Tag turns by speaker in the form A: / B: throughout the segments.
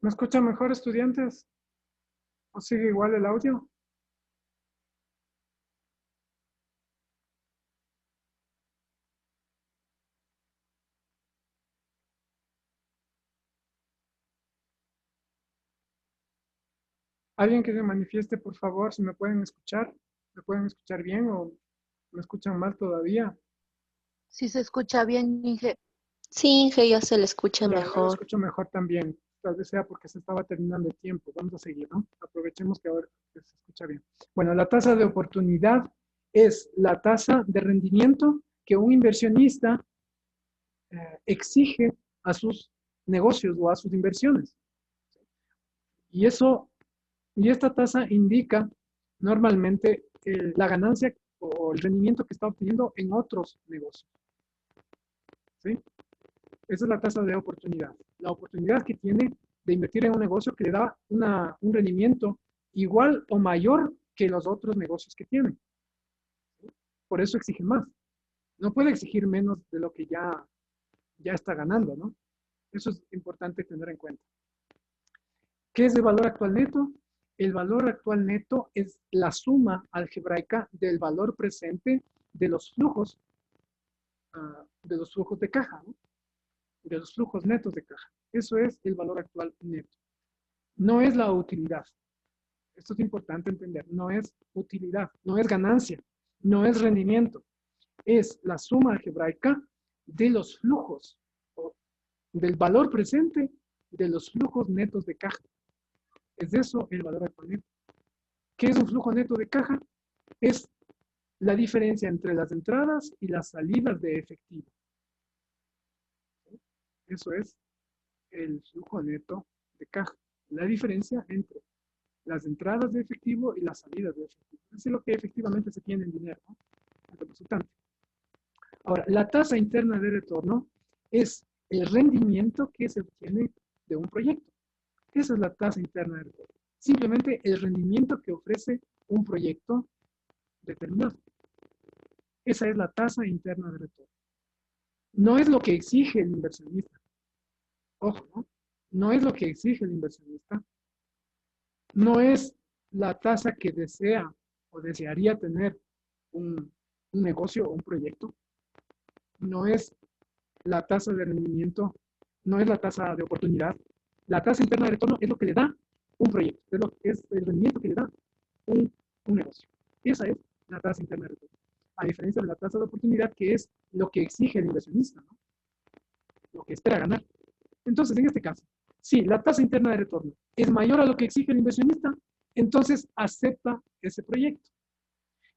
A: ¿Me escuchan mejor, estudiantes? ¿O sigue igual el audio? Alguien que se manifieste, por favor, si me pueden escuchar. ¿Me pueden escuchar bien o me escuchan mal todavía?
B: Si se escucha bien, Inge.
C: Sí, Inge, ya se le escucha
A: Ya, yo lo
C: mejor.
A: escucho mejor también. Tal vez sea porque se estaba terminando el tiempo. Vamos a seguir, ¿no? Aprovechemos que ahora se escucha bien. Bueno, la tasa de oportunidad es la tasa de rendimiento que un inversionista exige a sus negocios o a sus inversiones. Y eso, y esta tasa indica normalmente la ganancia o el rendimiento que está obteniendo en otros negocios. ¿Sí? Esa es la tasa de oportunidad. La oportunidad que tiene de invertir en un negocio que le da un rendimiento igual o mayor que los otros negocios que tiene. Por eso exige más. No puede exigir menos de lo que ya está ganando, ¿no? Eso es importante tener en cuenta. ¿Qué es el valor actual neto? El valor actual neto es la suma algebraica del valor presente de los flujos de caja, ¿no? De los flujos netos de caja. Eso es el valor actual neto. No es la utilidad. Esto es importante entender. No es utilidad, no es ganancia, no es rendimiento. Es la suma algebraica de los flujos, o del valor presente de los flujos netos de caja. Es eso el valor actual neto. ¿Qué es un flujo neto de caja? Es la diferencia entre las entradas y las salidas de efectivo. Eso es el flujo neto de caja. La diferencia entre las entradas de efectivo y las salidas de efectivo. Eso es lo que efectivamente se tiene en dinero, ¿no? El resultante. Ahora, la tasa interna de retorno es el rendimiento que se obtiene de un proyecto. Esa es la tasa interna de retorno. Simplemente el rendimiento que ofrece un proyecto determinado. Esa es la tasa interna de retorno. No es lo que exige el inversionista. Ojo, ¿no? No es lo que exige el inversionista. No es la tasa que desea o desearía tener un negocio o un proyecto. No es la tasa de rendimiento, no es la tasa de oportunidad. La tasa interna de retorno es lo que le da un proyecto, es el rendimiento que le da un negocio. Esa es la tasa interna de retorno. A diferencia de la tasa de oportunidad, que es lo que exige el inversionista, ¿no? Lo que espera ganar. Entonces, en este caso, si la tasa interna de retorno es mayor a lo que exige el inversionista, entonces acepta ese proyecto.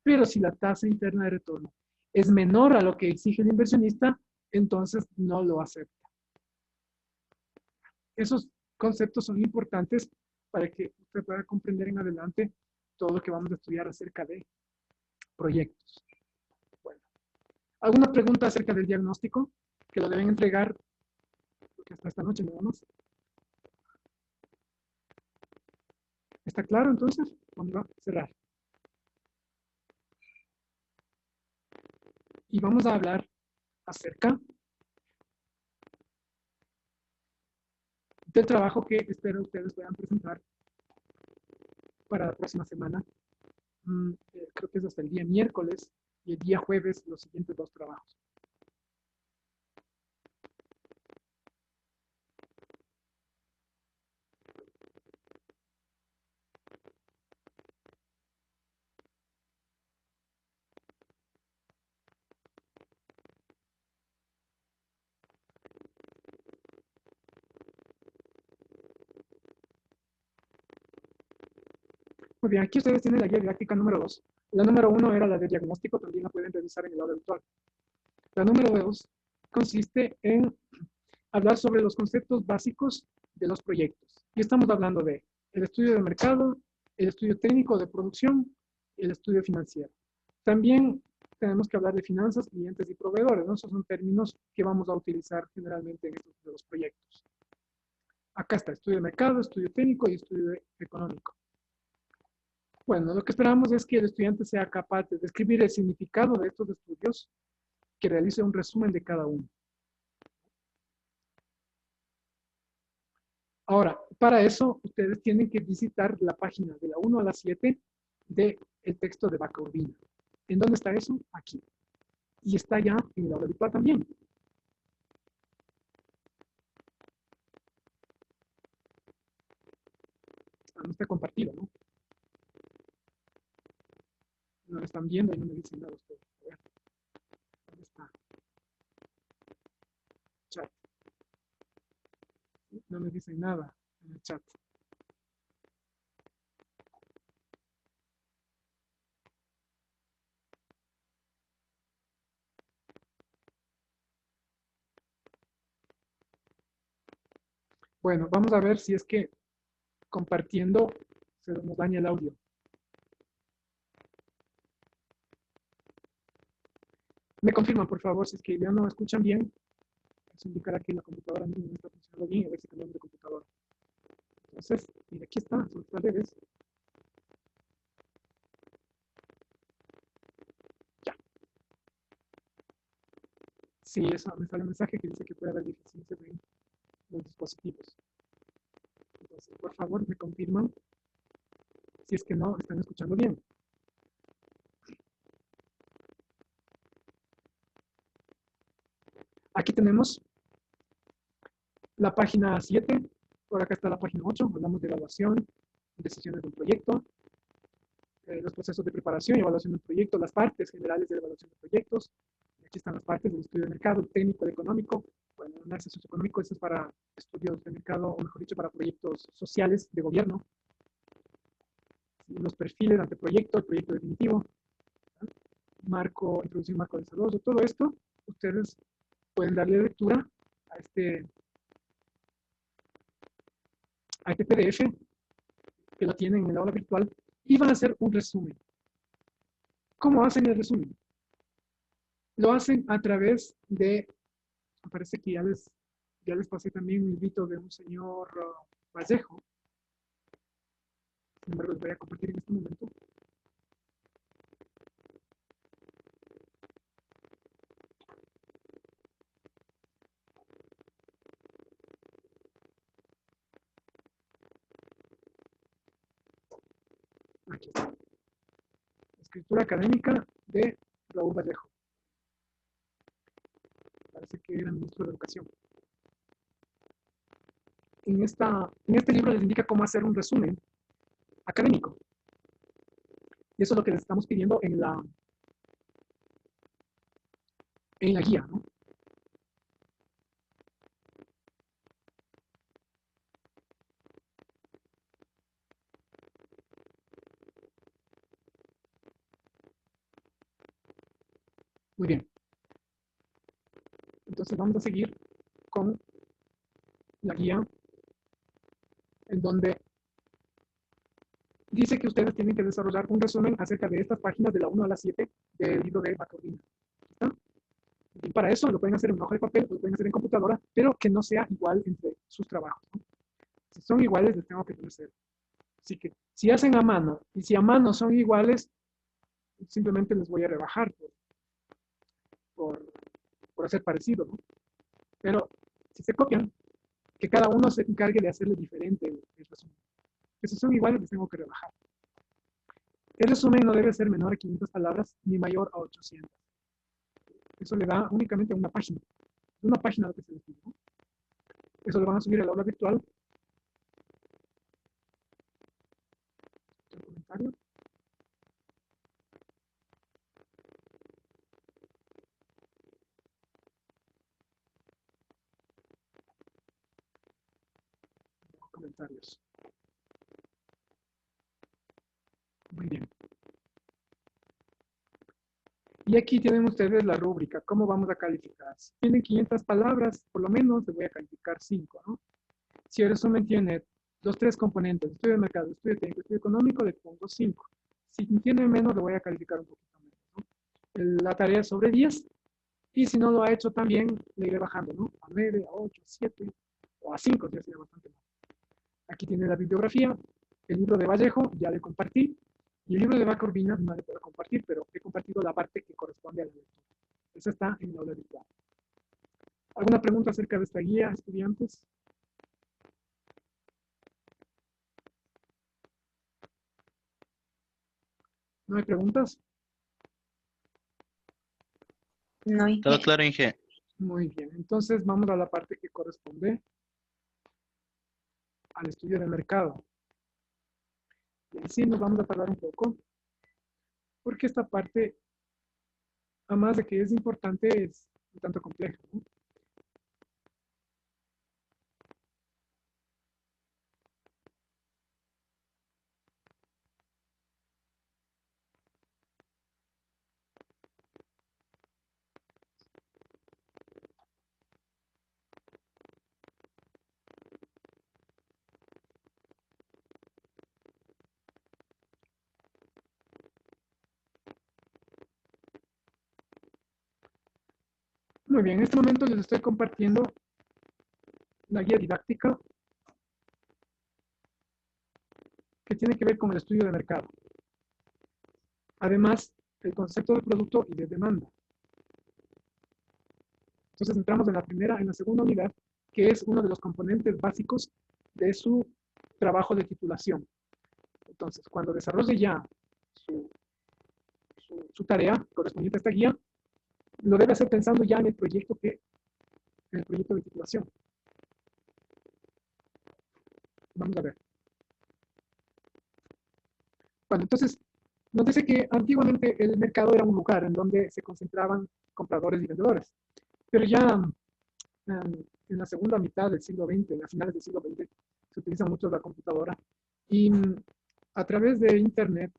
A: Pero si la tasa interna de retorno es menor a lo que exige el inversionista, entonces no lo acepta. Esos conceptos son importantes para que usted pueda comprender en adelante todo lo que vamos a estudiar acerca de proyectos. Bueno, ¿alguna pregunta acerca del diagnóstico? Que lo deben entregar, porque hasta esta noche nada más. ¿Está claro entonces? Vamos a cerrar. Y vamos a hablar acerca del trabajo que espero ustedes puedan presentar para la próxima semana. Creo que es hasta el día miércoles y el día jueves los siguientes dos trabajos. Muy bien, aquí ustedes tienen la guía didáctica número 2. La número 1 era la de diagnóstico, también la pueden revisar en el aula virtual. La número 2 consiste en hablar sobre los conceptos básicos de los proyectos. Y estamos hablando de el estudio de mercado, el estudio técnico de producción y el estudio financiero. También tenemos que hablar de finanzas, clientes y proveedores, ¿no? Esos son términos que vamos a utilizar generalmente en estos de los proyectos. Acá está, estudio de mercado, estudio técnico y estudio económico. Bueno, lo que esperamos es que el estudiante sea capaz de describir el significado de estos estudios, que realice un resumen de cada uno. Ahora, Para eso, ustedes tienen que visitar la página de la 1 a la 7 del texto de Vaca Urbina. ¿En dónde está eso? Aquí. Y está ya en el aula virtual también. No está compartido, ¿no? No lo están viendo y no me dicen nada ustedes. A ver, ¿dónde está? Chat. No me dicen nada en el chat. Bueno, vamos a ver si es que compartiendo se nos daña el audio. Me confirman, por favor, si es que ya no escuchan bien. Eso indicará que la computadora misma no está funcionando bien, a ver si cambiamos de computadora. Entonces, mira, aquí está, son las redes. Ya. Sí, eso me sale un mensaje que dice que puede haber deficiencias en los dispositivos. Entonces, por favor, me confirman si es que no están escuchando bien. Aquí tenemos la página 7, por acá está la página 8, hablamos de evaluación, decisiones del proyecto, los procesos de preparación y evaluación del proyecto, las partes generales de evaluación de proyectos. Aquí están las partes del estudio de mercado, el técnico, el económico. Bueno, el análisis socioeconómico, eso es para estudios de mercado, o mejor dicho, para proyectos sociales de gobierno. Los perfiles ante proyecto, el proyecto definitivo, ¿verdad? Marco, introducción, marco de desarrollo, todo esto, ustedes pueden darle lectura a este PDF que lo tienen en el aula virtual y van a hacer un resumen. ¿Cómo hacen el resumen? Lo hacen a través de, me parece que ya les pasé también un librito de un señor Vallejo. Sin embargo, les voy a compartir en este momento. Aquí está. Escritura académica de Raúl Vallejo. Parece que era ministro de Educación. En este libro les indica cómo hacer un resumen académico. Y eso es lo que les estamos pidiendo en la guía, ¿no? Muy bien. Entonces vamos a seguir con la guía en donde dice que ustedes tienen que desarrollar un resumen acerca de estas páginas de la 1 a la 7 del libro de Vaca Urbina. ¿Está? Y para eso lo pueden hacer en una hoja de papel, lo pueden hacer en computadora, pero que no sea igual entre sus trabajos, ¿no? Si son iguales, les tengo que poner cero. Así que si hacen a mano y si a mano son iguales, simplemente les voy a rebajar por hacer parecido, ¿no? Pero si se copian, que cada uno se encargue de hacerle diferente el resumen. Que si son iguales, les tengo que rebajar. El resumen no debe ser menor a 500 palabras ni mayor a 800. Eso le da únicamente una página. Una página lo que se les pide, ¿no? Eso lo van a subir al aula virtual. ¿Un comentario? Comentarios. Muy bien. Y aquí tienen ustedes la rúbrica. ¿Cómo vamos a calificar? Si tienen 500 palabras, por lo menos les voy a calificar 5, ¿no? Si el resumen tiene los 3 componentes, estudio de mercado, estudio técnico, estudio económico, le pongo 5. Si tiene menos, le voy a calificar un poquito menos, ¿no? La tarea es sobre 10. Y si no lo ha hecho también, le iré bajando, ¿no? A 9, a 8, a 7 o a 5, ya sería bastante más. Aquí tiene la bibliografía, el libro de Vallejo, ya le compartí, y el libro de Vaca Urbina no le puedo compartir, pero he compartido la parte que corresponde a la lectura. Esa está en el aula virtual. ¿Alguna pregunta acerca de esta guía, estudiantes? ¿No hay preguntas?
B: No,
D: Todo
B: Inge.
D: claro, Inge.
A: Muy bien. Entonces vamos a la parte que corresponde al estudio de mercado. Y ahí sí nos vamos a tardar un poco, porque esta parte, además de que es importante, es un tanto compleja, ¿no? Muy bien, en este momento les estoy compartiendo la guía didáctica que tiene que ver con el estudio de mercado. Además, el concepto de producto y de demanda. Entonces entramos en la segunda unidad, que es uno de los componentes básicos de su trabajo de titulación. Entonces, cuando desarrolle ya su tarea correspondiente a esta guía, lo debe hacer pensando ya en el proyecto de titulación. Vamos a ver. Bueno, entonces, nos dice que antiguamente el mercado era un lugar en donde se concentraban compradores y vendedores. Pero ya en la segunda mitad del siglo XX, en las finales del siglo XX, se utiliza mucho la computadora y a través de Internet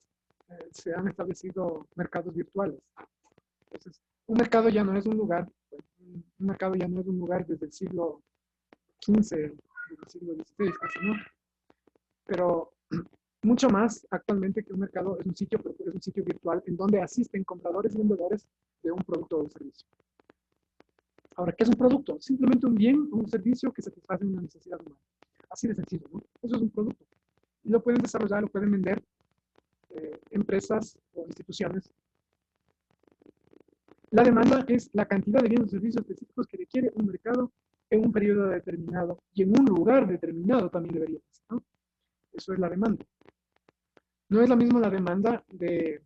A: se han establecido mercados virtuales. Entonces, un mercado ya no es un lugar, un mercado ya no es un lugar desde el siglo XV, desde el siglo XVI, casi, ¿no? Pero mucho más actualmente que un mercado es un sitio, pero es un sitio virtual en donde asisten compradores y vendedores de un producto o un servicio. Ahora, ¿qué es un producto? Simplemente un bien o un servicio que satisface una necesidad humana. Así de sencillo, ¿no? Eso es un producto. Y lo pueden desarrollar, lo pueden vender empresas o instituciones. La demanda es la cantidad de bienes o servicios específicos que requiere un mercado en un periodo determinado y en un lugar determinado también debería ser, ¿no? Eso es la demanda. No es la misma la demanda de,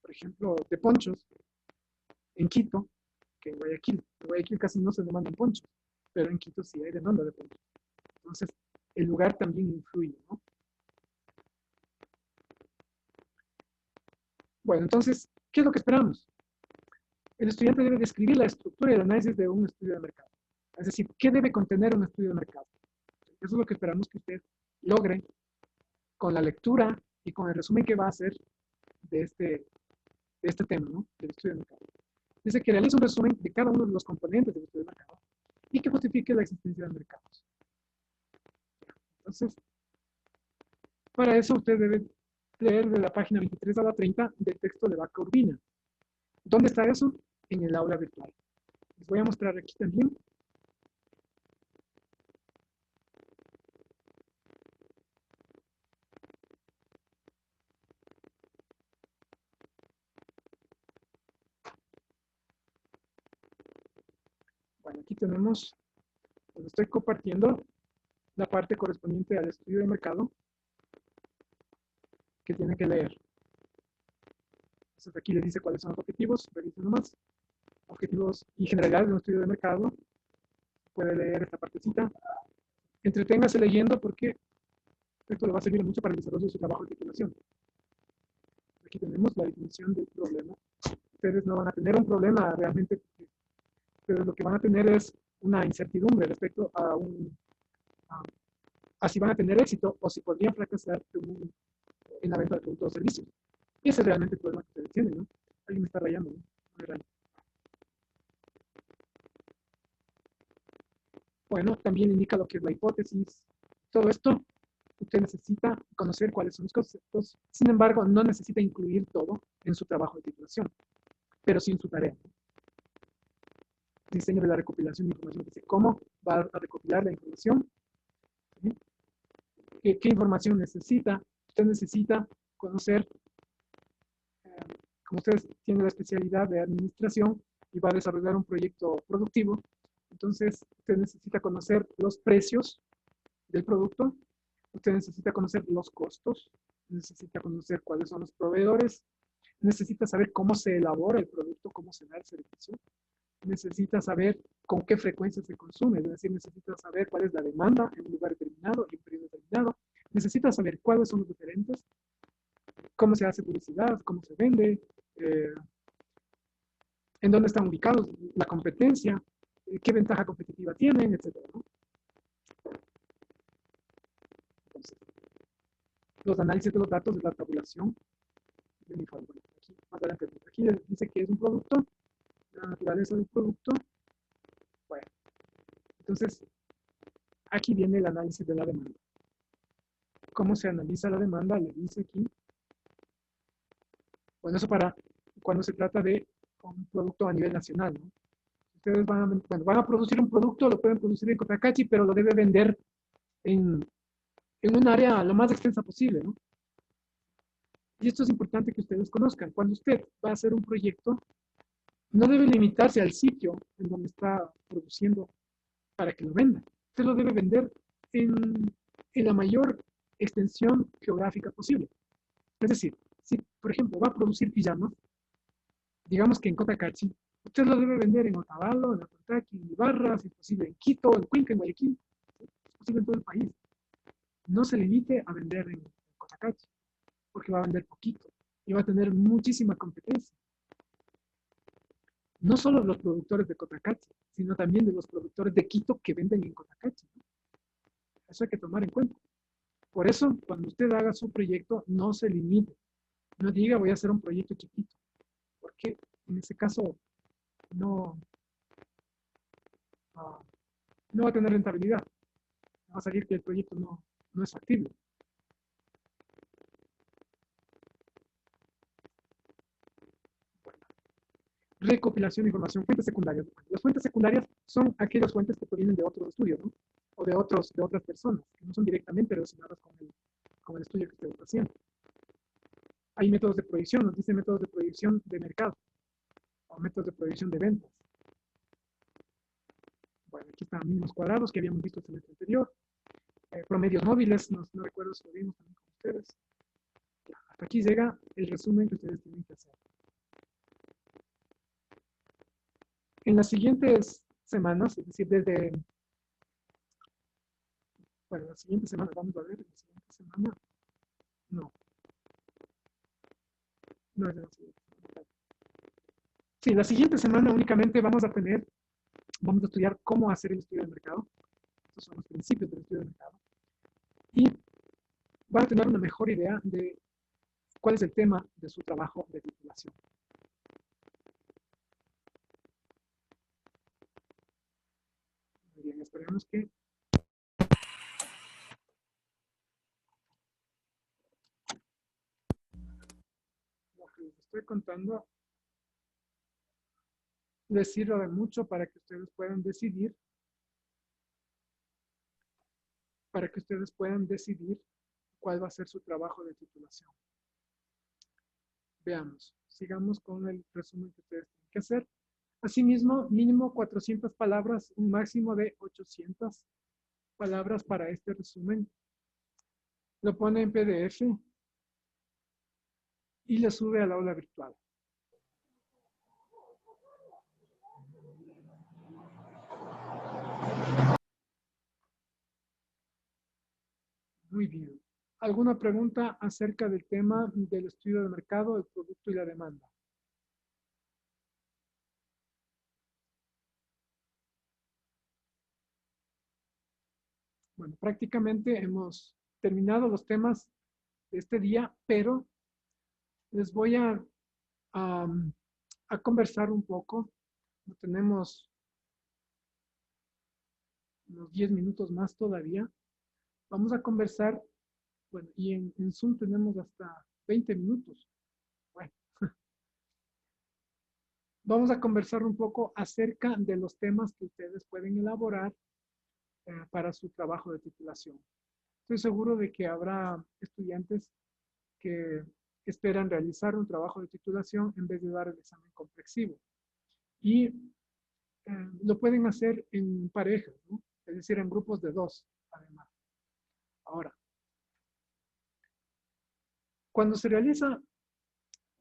A: por ejemplo, de ponchos en Quito que en Guayaquil. En Guayaquil casi no se demandan ponchos, pero en Quito sí hay demanda de ponchos. Entonces, el lugar también influye, ¿no? Bueno, entonces, ¿qué es lo que esperamos? El estudiante debe describir la estructura y el análisis de un estudio de mercado. Es decir, ¿qué debe contener un estudio de mercado? Eso es lo que esperamos que usted logre con la lectura y con el resumen que va a hacer de este tema, ¿no? Del estudio de mercado. Dice que realice un resumen de cada uno de los componentes del estudio de mercado y que justifique la existencia de mercados. Entonces, para eso usted debe leer de la página 23 a la 30 del texto de Vaca Urbina. ¿Dónde está eso? En el aula virtual. Les voy a mostrar aquí también. Bueno, aquí tenemos, les estoy compartiendo la parte correspondiente al estudio de mercado que tienen que leer. Entonces aquí les dice cuáles son los objetivos, revisen nomás. Objetivos y generalidades de un estudio de mercado. Puede leer esta partecita. Entreténgase leyendo porque esto le va a servir mucho para el desarrollo de su trabajo de titulación. Aquí tenemos la definición del problema. Ustedes no van a tener un problema realmente, pero lo que van a tener es una incertidumbre respecto a si van a tener éxito o si podrían fracasar en la venta de productos o servicios. Y ese es realmente el problema que ustedes tienen, ¿no? Alguien me está rayando, ¿no? Bueno, también indica lo que es la hipótesis. Todo esto, usted necesita conocer cuáles son los conceptos. Sin embargo, no necesita incluir todo en su trabajo de titulación, pero sí en su tarea. Diseño de la recopilación de información. Dice cómo va a recopilar la información. ¿Sí? ¿Qué información necesita? Usted necesita conocer, como usted tiene la especialidad de administración y va a desarrollar un proyecto productivo, entonces usted necesita conocer los precios del producto, usted necesita conocer los costos, necesita conocer cuáles son los proveedores, necesita saber cómo se elabora el producto, cómo se da el servicio, necesita saber con qué frecuencia se consume, es decir, necesita saber cuál es la demanda en un lugar determinado y en un periodo determinado, necesita saber cuáles son los diferentes, cómo se hace publicidad, cómo se vende, en dónde están ubicados, la competencia, qué ventaja competitiva tienen, etcétera, ¿no? Entonces, los análisis de los datos de la tabulación de mi informe. Aquí, más adelante, aquí dice que es un producto, la naturaleza del producto. Bueno, entonces, aquí viene el análisis de la demanda. ¿Cómo se analiza la demanda? Le dice aquí. Bueno, eso para cuando se trata de un producto a nivel nacional, ¿no? Ustedes van a producir un producto, lo pueden producir en Cotacachi, pero lo debe vender en un área lo más extensa posible, ¿no? Y esto es importante que ustedes conozcan. Cuando usted va a hacer un proyecto, no debe limitarse al sitio en donde está produciendo para que lo venda. Usted lo debe vender en la mayor extensión geográfica posible. Es decir, si, por ejemplo, va a producir pijamas, digamos que en Cotacachi, usted lo debe vender en Otavalo, en Atortaki, en Ibarra, si es posible en Quito, en Cuenca, en Guayaquil, si es posible en todo el país. No se limite a vender en Cotacachi, porque va a vender poquito y va a tener muchísima competencia. No solo los productores de Cotacachi, sino también de los productores de Quito que venden en Cotacachi, ¿no? Eso hay que tomar en cuenta. Por eso, cuando usted haga su proyecto, no se limite. No diga, voy a hacer un proyecto chiquito, porque en ese caso no, no va a tener rentabilidad. Va a salir que el proyecto no es factible. Recopilación de información, fuentes secundarias. Las fuentes secundarias son aquellas fuentes que provienen de otros estudios, ¿no? O de otras personas, que no son directamente relacionadas con el estudio que usted está haciendo. Hay métodos de proyección, nos dice métodos de proyección de mercado, o métodos de proyección de ventas. Bueno, aquí están mínimos cuadrados que habíamos visto el semestre anterior. Promedios móviles, no recuerdo si lo vimos también con ustedes. Ya, hasta aquí llega el resumen que ustedes tienen que hacer. En las siguientes semanas, es decir, bueno, la siguiente semana, vamos a ver, la siguiente semana, no es de la siguiente semana. Sí, la siguiente semana únicamente vamos a estudiar cómo hacer el estudio de mercado. Estos son los principios del estudio de mercado. Y van a tener una mejor idea de cuál es el tema de su trabajo de titulación. Muy bien, esperemos que lo que les estoy contando les sirva de mucho para que ustedes puedan decidir cuál va a ser su trabajo de titulación. Veamos, sigamos con el resumen que ustedes tienen que hacer. Asimismo, mínimo 400 palabras, un máximo de 800 palabras para este resumen. Lo pone en PDF y lo sube al aula virtual. Muy bien. ¿Alguna pregunta acerca del tema del estudio de mercado, el producto y la demanda? Bueno, prácticamente hemos terminado los temas de este día, pero les voy a conversar un poco. Tenemos unos 10 minutos más todavía. Vamos a conversar, bueno, y en Zoom tenemos hasta 20 minutos. Bueno, vamos a conversar un poco acerca de los temas que ustedes pueden elaborar para su trabajo de titulación. Estoy seguro de que habrá estudiantes que esperan realizar un trabajo de titulación en vez de dar el examen complexivo. Y lo pueden hacer en parejas, ¿no? Es decir, en grupos de 2, además. Ahora, cuando se realiza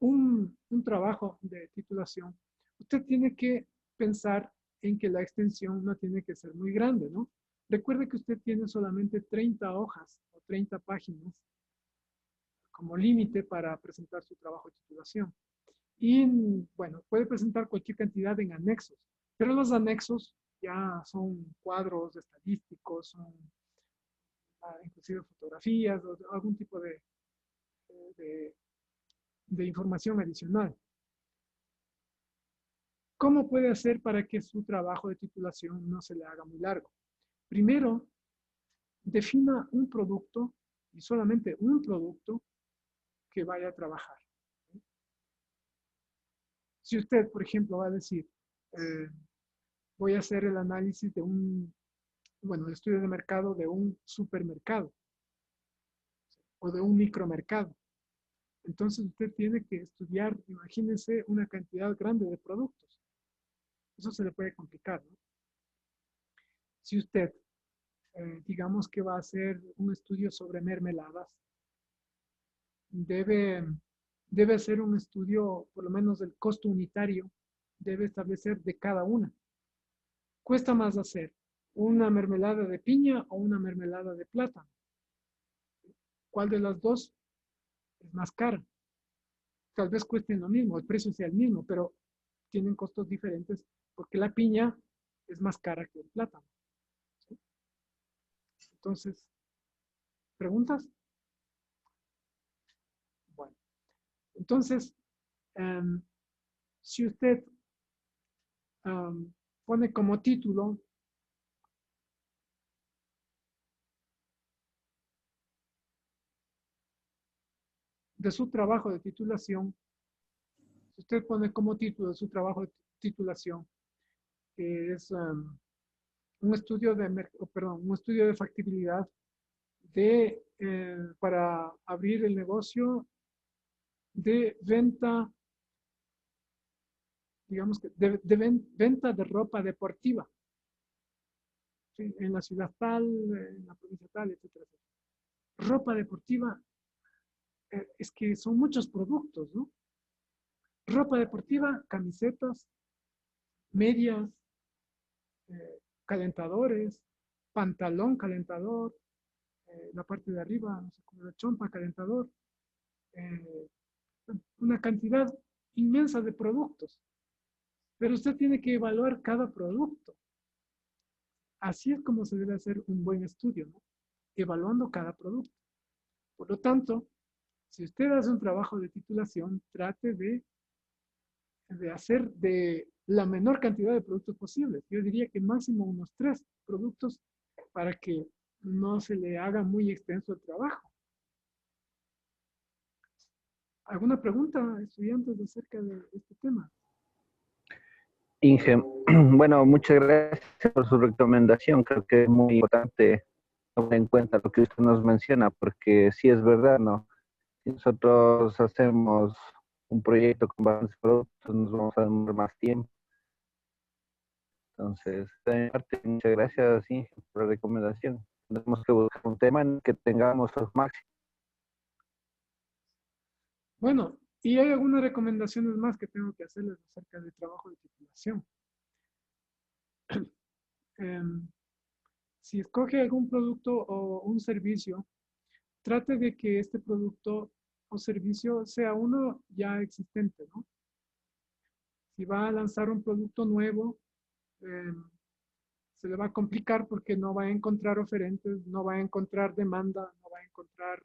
A: un trabajo de titulación, usted tiene que pensar en que la extensión no tiene que ser muy grande, ¿no? Recuerde que usted tiene solamente 30 hojas o 30 páginas como límite para presentar su trabajo de titulación. Y, bueno, puede presentar cualquier cantidad en anexos, pero los anexos ya son cuadros estadísticos, son inclusive fotografías o algún tipo de, de información adicional. ¿Cómo puede hacer para que su trabajo de titulación no se le haga muy largo? Primero, defina un producto y solamente un producto que vaya a trabajar. Si usted, por ejemplo, va a decir, voy a hacer el análisis de el estudio de mercado de un supermercado o de un micromercado, entonces usted tiene que estudiar, imagínense, una cantidad grande de productos. Eso se le puede complicar, ¿no? Si usted, digamos que va a hacer un estudio sobre mermeladas, debe hacer un estudio, por lo menos del costo unitario, debe establecer de cada una. Cuesta más hacer una mermelada de piña o una mermelada de plátano. ¿Cuál de las dos es más cara? Tal vez cuesten lo mismo, el precio sea el mismo, pero tienen costos diferentes porque la piña es más cara que el plátano, ¿sí? Entonces, ¿preguntas? Bueno, entonces, si usted pone como título de su trabajo de titulación, si usted pone como título de su trabajo de titulación, que es un estudio un estudio de factibilidad para abrir el negocio de venta, digamos que venta de ropa deportiva, ¿sí? En la ciudad tal, en la provincia tal, etcétera, etcétera. Ropa deportiva, es que son muchos productos, ¿no? Ropa deportiva, camisetas, medias, calentadores, pantalón calentador, la parte de arriba, no sé, como la chompa calentador, eh, una cantidad inmensa de productos. Pero usted tiene que evaluar cada producto. Así es como se debe hacer un buen estudio, ¿no? Evaluando cada producto. Por lo tanto, si usted hace un trabajo de titulación, trate de hacer de la menor cantidad de productos posibles. Yo diría que máximo unos 3 productos para que no se le haga muy extenso el trabajo. ¿Alguna pregunta, estudiantes, acerca de este tema?
D: Inge, bueno, muchas gracias por su recomendación. Creo que es muy importante tomar en cuenta lo que usted nos menciona, porque sí es verdad, ¿no? Si nosotros hacemos un proyecto con bastantes productos, nos vamos a demorar más tiempo. Entonces, de mi parte, muchas gracias, Inge, por la recomendación. Tenemos que buscar un tema en el que tengamos los máximos.
A: Bueno, y hay algunas recomendaciones más que tengo que hacerles acerca del trabajo de titulación. Si escoge algún producto o un servicio, trate de que este producto o servicio sea uno ya existente, ¿no? Si va a lanzar un producto nuevo, se le va a complicar porque no va a encontrar oferentes, no va a encontrar demanda, no va a encontrar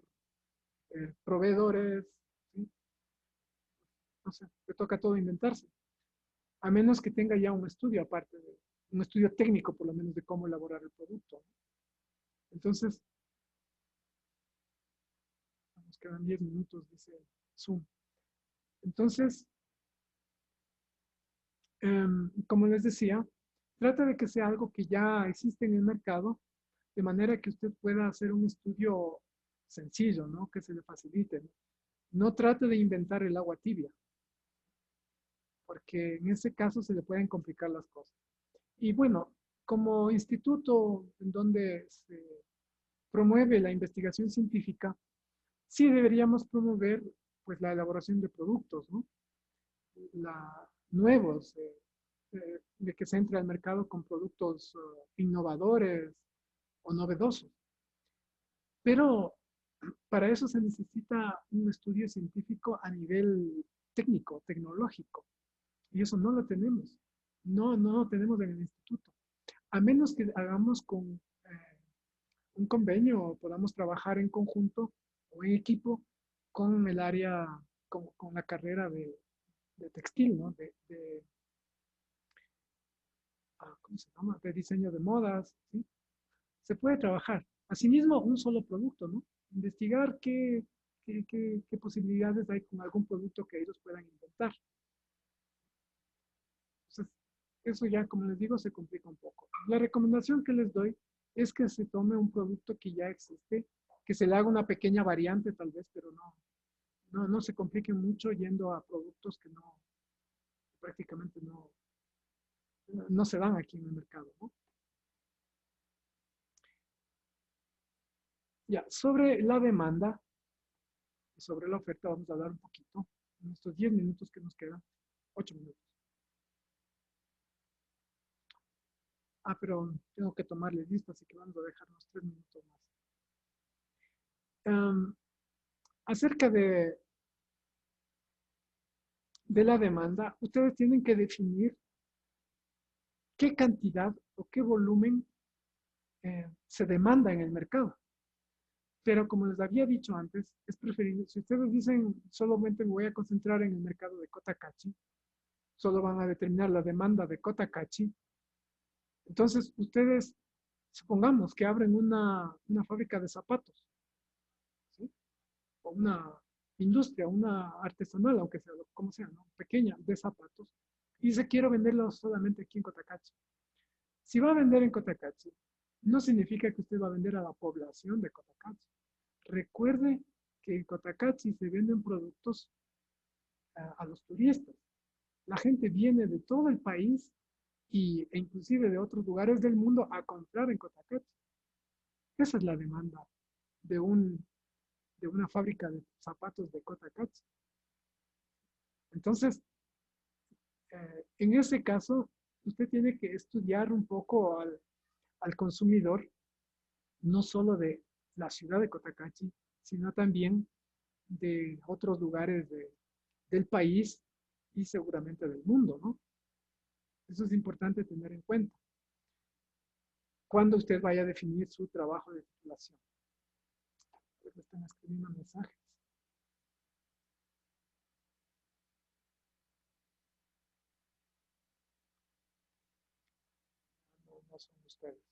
A: proveedores, ¿sí? No sé, le toca todo inventarse. A menos que tenga ya un estudio aparte, un estudio técnico por lo menos de cómo elaborar el producto, ¿no? Entonces, nos quedan 10 minutos, dice Zoom. Entonces, como les decía, trata de que sea algo que ya existe en el mercado, de manera que usted pueda hacer un estudio sencillo, ¿no? Que se le facilite. No trate de inventar el agua tibia, porque en ese caso se le pueden complicar las cosas. Y bueno, como instituto en donde se promueve la investigación científica, sí deberíamos promover pues la elaboración de productos, ¿no? Nuevos, de que se entre al mercado con productos innovadores o novedosos. Pero para eso se necesita un estudio científico a nivel técnico, tecnológico. Y eso no lo tenemos. No lo tenemos en el instituto. A menos que hagamos con un convenio o podamos trabajar en conjunto o en equipo con el área, con la carrera de textil, ¿no? ¿Cómo se llama? De diseño de modas, ¿sí? Se puede trabajar. Asimismo, un solo producto, ¿no? Investigar qué posibilidades hay con algún producto que ellos puedan inventar. Entonces, eso ya, como les digo, se complica un poco. La recomendación que les doy es que se tome un producto que ya existe, que se le haga una pequeña variante tal vez, pero no se complique mucho yendo a productos que prácticamente no se dan aquí en el mercado, ¿no? Ya, sobre la demanda y sobre la oferta vamos a hablar un poquito en estos 10 minutos que nos quedan, 8 minutos. Pero tengo que tomarle lista, así que vamos a dejarnos 3 minutos más. Acerca de la demanda, ustedes tienen que definir qué cantidad o qué volumen se demanda en el mercado. Pero como les había dicho antes, es preferible, si ustedes dicen solamente me voy a concentrar en el mercado de Cotacachi, solo van a determinar la demanda de Cotacachi. Entonces, ustedes, supongamos que abren una fábrica de zapatos, ¿sí? O una industria, una artesanal, aunque sea, como sea, ¿no? Pequeña, de zapatos, y dice quiero venderlos solamente aquí en Cotacachi. Si va a vender en Cotacachi, no significa que usted va a vender a la población de Cotacachi. Recuerde que en Cotacachi se venden productos a los turistas. La gente viene de todo el país e inclusive de otros lugares del mundo a comprar en Cotacachi. Esa es la demanda de una fábrica de zapatos de Cotacachi. Entonces, en ese caso, usted tiene que estudiar un poco al consumidor, no solo de la ciudad de Cotacachi, sino también de otros lugares del país y seguramente del mundo, ¿no? Eso es importante tener en cuenta cuando usted vaya a definir su trabajo de titulación. Me están escribiendo mensajes. No son ustedes.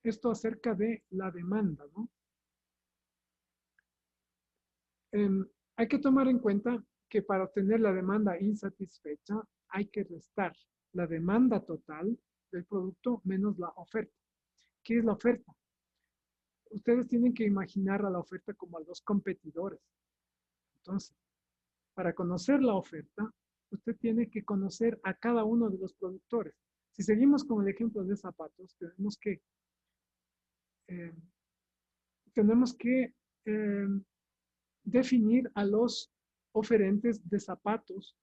A: Esto acerca de la demanda, ¿no? Hay que tomar en cuenta que para obtener la demanda insatisfecha hay que restar la demanda total del producto menos la oferta. ¿Qué es la oferta? Ustedes tienen que imaginar a la oferta como a los competidores. Entonces, para conocer la oferta, usted tiene que conocer a cada uno de los productores. Si seguimos con el ejemplo de zapatos, eh, tenemos que definir a los oferentes de zapatos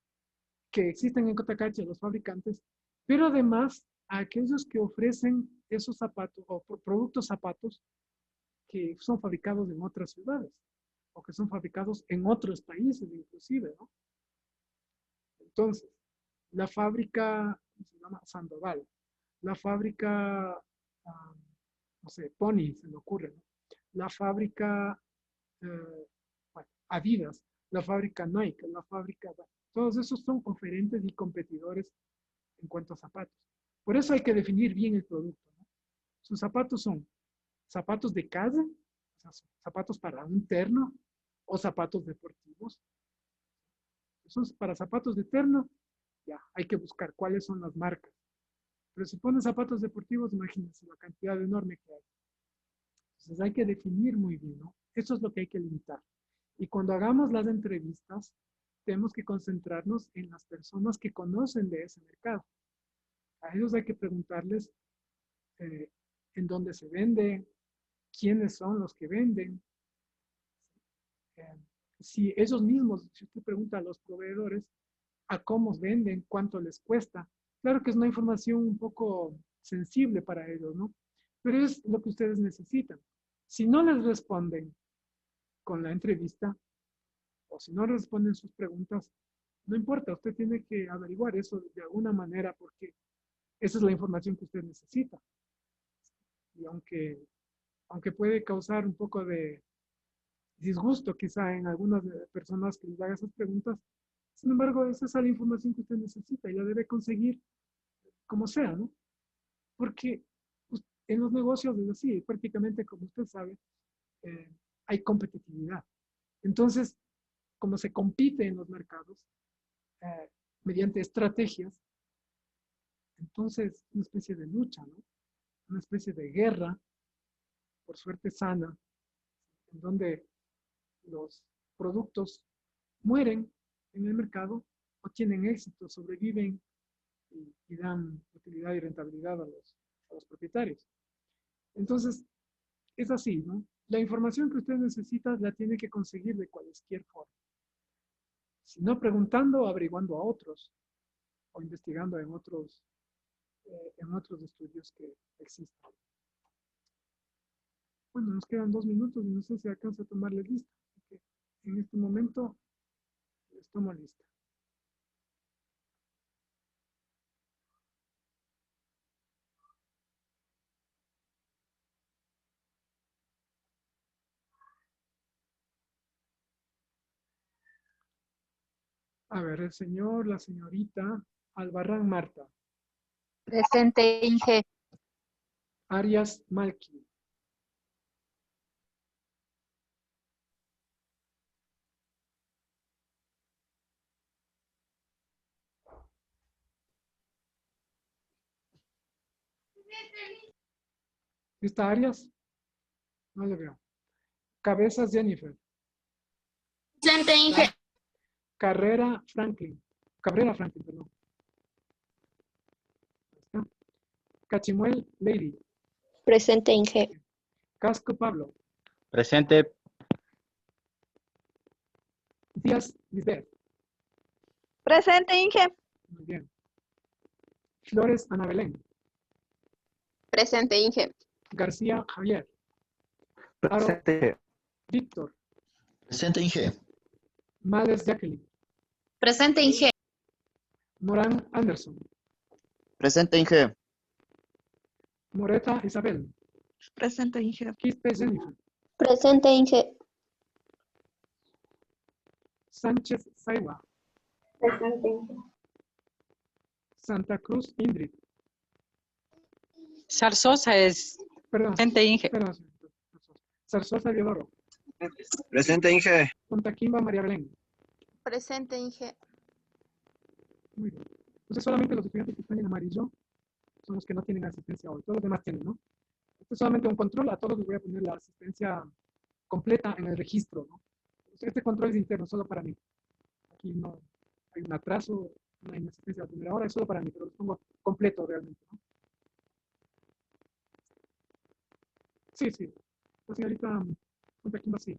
A: que existen en Cotacachi, los fabricantes, pero además a aquellos que ofrecen esos zapatos o productos zapatos que son fabricados en otras ciudades o que son fabricados en otros países inclusive, ¿no? Entonces, la fábrica se llama Sandoval, la fábrica, no sé, Pony, se me ocurre, ¿no? La fábrica, bueno, Adidas, la fábrica Nike, la fábrica, bueno, todos esos son oferentes y competidores en cuanto a zapatos. Por eso hay que definir bien el producto, ¿no? Sus zapatos son zapatos de casa, o sea, zapatos para un terno o zapatos deportivos. Son para zapatos de terno, ya, hay que buscar cuáles son las marcas. Pero si ponen zapatos deportivos, imagínense la cantidad enorme que hay. Entonces hay que definir muy bien, ¿no? Eso es lo que hay que limitar. Y cuando hagamos las entrevistas, tenemos que concentrarnos en las personas que conocen de ese mercado. A ellos hay que preguntarles en dónde se vende, quiénes son los que venden. Si ellos mismos, si usted pregunta a los proveedores a cómo venden, cuánto les cuesta, claro que es una información un poco sensible para ellos, ¿no? Pero es lo que ustedes necesitan. Si no les responden con la entrevista, o si no responden sus preguntas, no importa, usted tiene que averiguar eso de alguna manera porque esa es la información que usted necesita. Y aunque puede causar un poco de disgusto quizá en algunas personas que les hagan esas preguntas, sin embargo, esa es la información que usted necesita y la debe conseguir como sea, ¿no? Porque en los negocios es así, prácticamente como usted sabe, hay competitividad. Entonces, como se compite en los mercados mediante estrategias, entonces una especie de lucha, ¿no? Una especie de guerra, por suerte sana, en donde los productos mueren en el mercado o tienen éxito, sobreviven y dan utilidad y rentabilidad a los propietarios. Entonces, es así, ¿no? La información que usted necesita la tiene que conseguir de cualquier forma. Si no preguntando, averiguando a otros o investigando en otros estudios que existen. Bueno, nos quedan 2 minutos y no sé si alcanza a tomarle lista. Así que en este momento les tomo lista. A ver, el señor, la señorita Albarrán Marta,
B: Presente, Inge.
A: Arias Malki, ¿está Arias? No le veo. Cabezas Jennifer,
E: Presente, Inge.
A: Cabrera Franklin, perdón. Ahí está. Cachimuel Lady,
C: Presente, Inge.
A: Casco Pablo,
F: Presente.
A: Díaz Lisbeth,
B: Presente, Inge.
A: muy bien. Flores Ana Belén,
E: Presente, Inge.
A: García Javier,
D: Presente.
A: Víctor,
G: Presente, Inge.
A: Males Jacqueline,
E: Presente, Inge.
A: Morán Anderson,
F: Presente, Inge.
A: Moreta Isabel,
B: Presente, Inge.
A: Quispe Jennifer,
C: Presente, Inge.
A: Sánchez Saiwa,
E: Presente, Inge.
A: Santa Cruz Ingrid,
H: Zarzosa es
A: perdón,
H: presente, Inge.
A: perdón, Zarzosa Diodoro,
F: Presente, Inge.
A: Puntaquimba María Belén.
B: Presente, Inge.
A: Muy bien. Entonces solamente los estudiantes que están en amarillo son los que no tienen asistencia hoy. Todos los demás tienen, ¿no? Esto es solamente un control. A todos les voy a poner la asistencia completa en el registro, ¿no? Este control es interno, solo para mí. Aquí no hay un atraso, no hay una asistencia a primera hora, es solo para mí, pero lo pongo completo realmente, ¿no? Sí, sí. La señorita Puntaquimba sí.